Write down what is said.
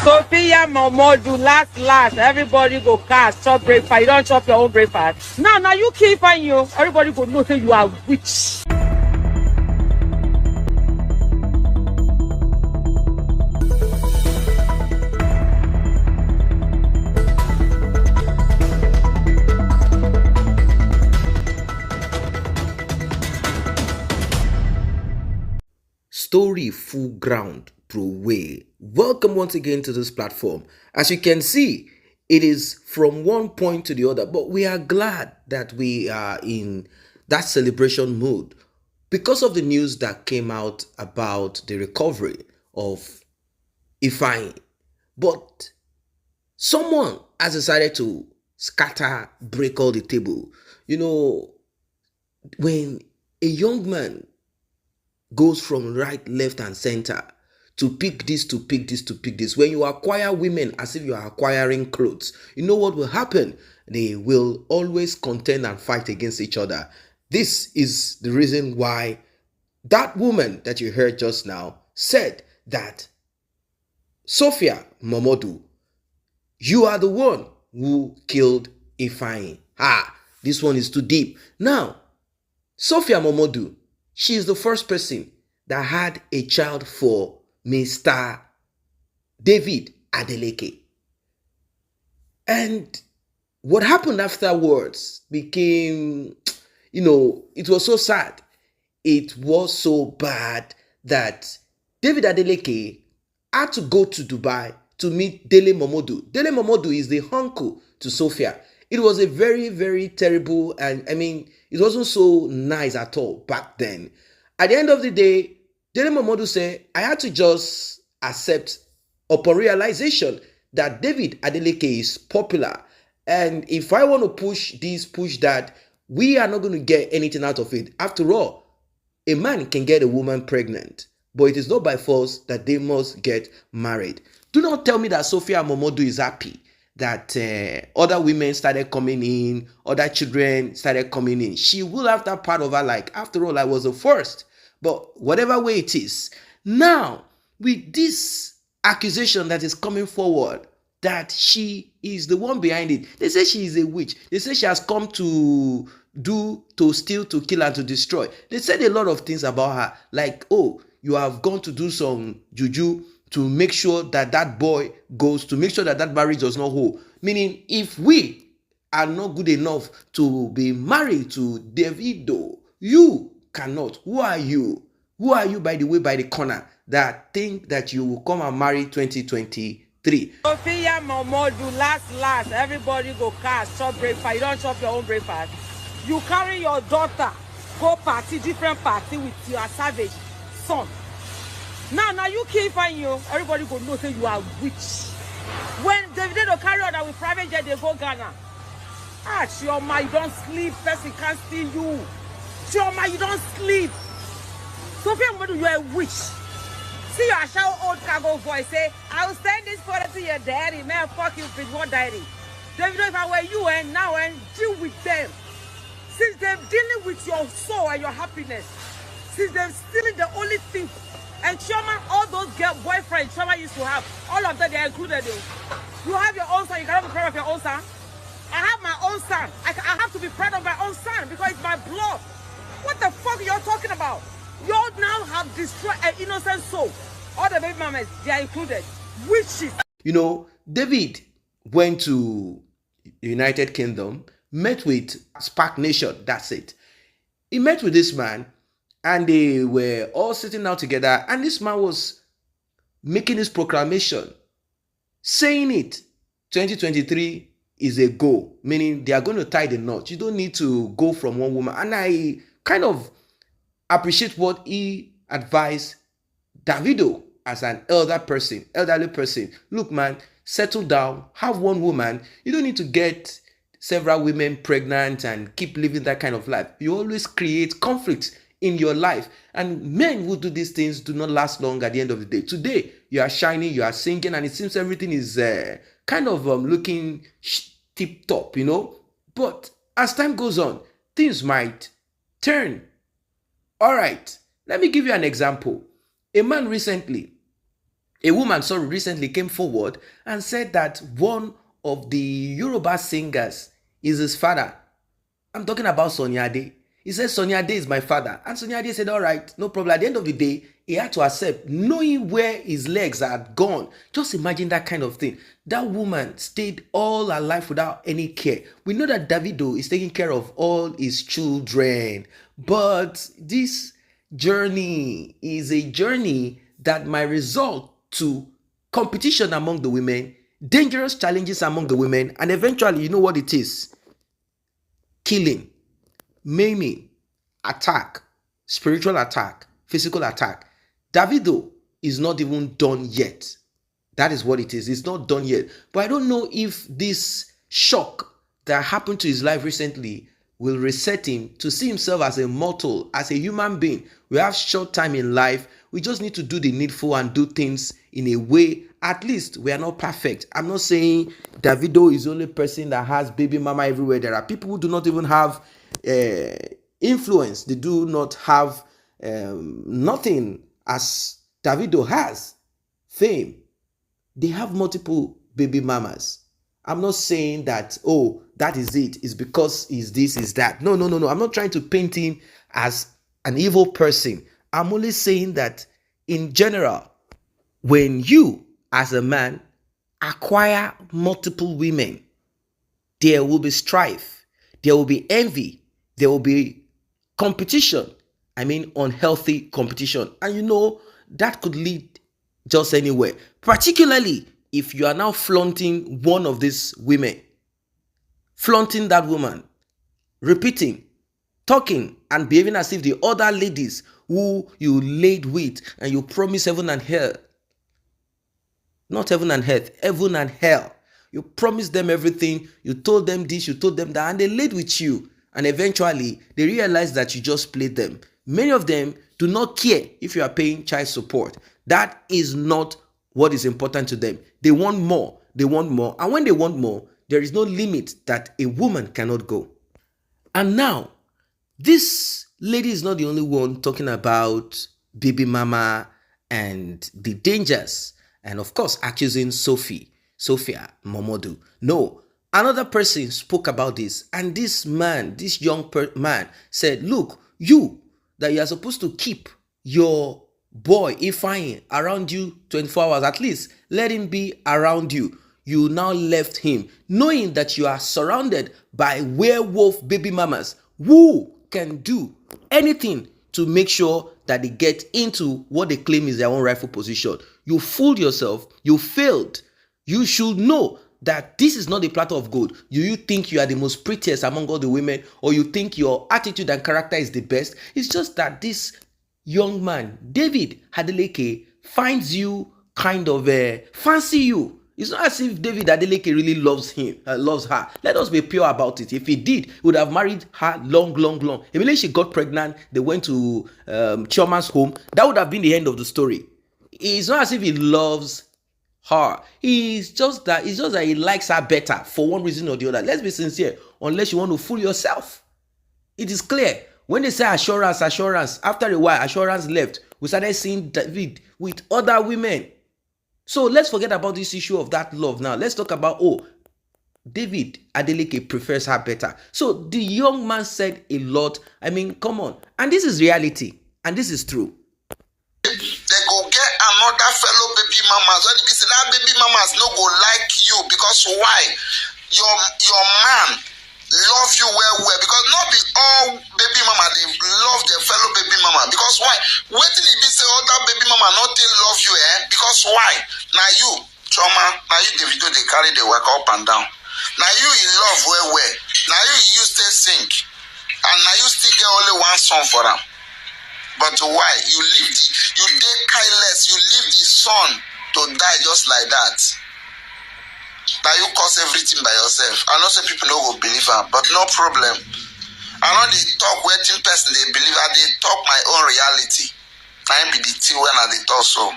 Sophia Momodu, last, everybody go cast, chop breakfast. You don't chop your own breakfast. Now you keep on you. Everybody go know say you are witch. Story full ground throwaway. Welcome once again to this platform. As you can see, it is from one point to the other, but we are glad that we are in that celebration mood because of the news that came out about the recovery of Ifeanyi. But someone has decided to scatter, break all the table. You know, when a young man goes from right, left, and center to pick this, to pick this, to pick this. When you acquire women as if you are acquiring clothes, you know what will happen? They will always contend and fight against each other. This is the reason why that woman that you heard just now said that, Sophia Momodu, you are the one who killed Ifeanyi. This one is too deep. Now, Sophia Momodu, she is the first person that had a child for Mr. David Adeleke. And what happened afterwards became, it was so sad. It was so bad that David Adeleke had to go to Dubai to meet Dele Momodu. Dele Momodu is the uncle to Sophia. It was a very, very terrible, and it wasn't so nice at all back then. At the end of the day, Dele Momodu said, I had to just accept upon realization that David Adeleke is popular. And if I want to push this, push that, we are not going to get anything out of it. After all, a man can get a woman pregnant, but it is not by force that they must get married. Do not tell me that Sophia Momodu is happy that other women started coming in, other children started coming in. She will have that part of her like, after all, I was the first. But whatever way it is, now with this accusation that is coming forward, that she is the one behind it, they say she is a witch. They say she has come to steal, to kill, and to destroy. They said a lot of things about her, like, oh, you have gone to do some juju to make sure that that boy goes, to make sure that that marriage does not hold. Meaning, if we are not good enough to be married to Davido, you cannot. Who are you? Who are you, by the way, by the corner, that think that you will come and marry 2023? Sophia Momodu, last, everybody go cast, chop breakfast. You don't chop your own breakfast. You carry your daughter, go party, different party with your savage son. Now you keep on you. Everybody go know say you are witch. When Davido carry on with private jet, they go Ghana. Chioma, you don't sleep. Person can't steal you. Chioma, you don't sleep. Sophia Momodu, you are a witch. See your shout old cargo voice say, I will send this photo to your daddy. Man, fuck you, bitch. What daddy? Davido, if I were you and now and deal with them. Since they're dealing with your soul and your happiness. Since they're stealing the only thing. And Chioma, all those boyfriends Chioma used to have, all of them, they are included. You have your own son, you cannot be proud of your own son. I have my own son. I have to be proud of my own son because it's my blood. What the fuck are you talking about? You all now have destroyed an innocent soul. All the baby mamas, they are included. Witches. David went to the United Kingdom, met with Spark Nation, that's it. He met with this man, and they were all sitting down together, and this man was making this proclamation, saying it, 2023 is a go, meaning they are going to tie the knot. You don't need to go from one woman. And I kind of appreciate what he advised Davido as an elderly person. Look, man, settle down, have one woman. You don't need to get several women pregnant and keep living that kind of life. You always create conflict in your life, and men who do these things do not last long at the end of the day. Today you are shining, you are singing, and it seems everything is kind of looking tip top, but as time goes on, things might turn. All right, let me give you an example. A man recently A woman, sorry, recently came forward and said that one of the Yoruba singers is his father. I'm talking about Sonia Ade. He said, Sonia Ade is my father. And Sonia Ade said, all right, no problem. At the end of the day, he had to accept, knowing where his legs had gone. Just imagine that kind of thing. That woman stayed all her life without any care. We know that Davido is taking care of all his children. But this journey is a journey that might result to competition among the women, dangerous challenges among the women, and eventually, you know what it is? Killing, maiming, attack, spiritual attack, physical attack. Davido is not even done yet. That is what it is. It's not done yet. But I don't know if this shock that happened to his life recently will reset him to see himself as a mortal, as a human being. We have short time in life. We just need to do the needful and do things in a way. At least we are not perfect. I'm not saying Davido is the only person that has baby mama everywhere. There are people who do not even have influence. They do not have nothing as Davido has. Fame. They have multiple baby mamas. I'm not saying that, oh, that is it. It's because is this, is that. No. I'm not trying to paint him as an evil person. I'm only saying that in general, when you as a man acquire multiple women, there will be strife, there will be envy, there will be competition. I mean, unhealthy competition. And you know, that could lead just anywhere. Particularly if you are now flaunting one of these women, flaunting that woman, repeating, talking and behaving as if the other ladies who you laid with and you promised heaven and hell, not heaven and earth, heaven and hell. You promised them everything, you told them this, you told them that, and they laid with you. And eventually, they realized that you just played them. Many of them do not care if you are paying child support. That is not what is important to them. They want more. They want more. And when they want more, there is no limit that a woman cannot go. And now, this lady is not the only one talking about baby mama and the dangers. And of course, accusing Sophia Momodu. No, another person spoke about this. And this man, this young man said, look, you are supposed to keep your boy Ifeanyi around you 24 hours. At least let him be around you. You now left him knowing that you are surrounded by werewolf baby mamas who can do anything to make sure that they get into what they claim is their own rightful position. You fooled yourself. You failed. You should know that this is not a platter of gold. Do you think you are the most prettiest among all the women, or you think your attitude and character is the best? It's just that this young man, David Adeleke, finds you kind of fancy you. It's not as if David Adeleke really loves her. Let us be pure about it. If he did, he would have married her long. Immediately she got pregnant, they went to Chioma's home. That would have been the end of the story. It's not as if he loves her. It's just that he likes her better for one reason or the other. Let's be sincere. Unless you want to fool yourself. It is clear. When they say assurance, after a while, assurance left. We started seeing David with other women. So let's forget about this issue of that love now. Let's talk about, David Adeleke prefers her better. So the young man said a lot. I mean, come on. And this is reality. And this is true. They go get another fellow baby mamas. When you say that baby mamas no go like you because why? Your man love you well because not be all baby mama they love their fellow baby mama because why? Waiting if you say other baby mama not they love you because why? Now you trauma, now you Davido they carry the work up and down. Now you in love well. Now you stay sink and now you still get only one song for them. But why? You did careless, you leave the son to die just like that. Now you cause everything by yourself. I know some people don't go believe her, but no problem. I know they talk waiting person they believe her, they talk my own reality. I be the tea when I they talk so.